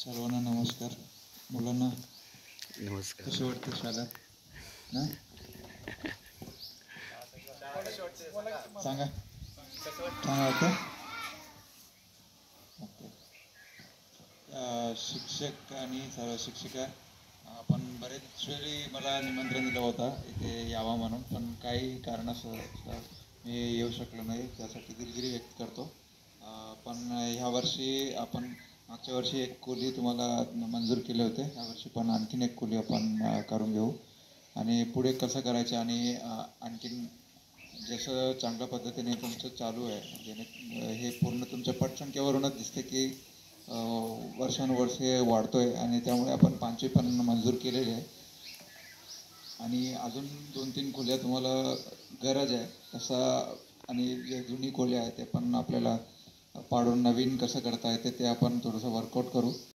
सर्वांना नमस्कार. मुलांना नमस्कार. कशी वाटते शाळा ना? सांगा छान वाटतं. ओके. शिक्षक आणि सर्व शिक्षिका आपण बरेच वेळी मला निमंत्रण दिलं होता इथे यावा म्हणून, पण काही कारणास्तव मी येऊ शकलो नाही, त्यासाठी दिलगिरी व्यक्त करतो. पण ह्या वर्षी आपण मागच्या वर्षी एक खोली तुम्हाला मंजूर केले होते, यावर्षी पण आणखीन एक खोली आपण करून घेऊ आणि पुढे कसं करायचं आणि आणखीन जसं चांगल्या पद्धतीने तुमचं चालू आहे जेणे हे पूर्ण तुमच्या पटसंख्येवरूनच दिसते की वर्षानुवर्ष हे वाढतोय आणि त्यामुळे आपण 5वी पण मंजूर केलेली आहे आणि अजून 2-3 खोल्या तुम्हाला गरज आहे तसा आणि जे जुनी खोल्या आहेत ते पण आपल्याला पाडून नवीन कसं करता येते ते आपण थोडंसं वर्कआउट करू.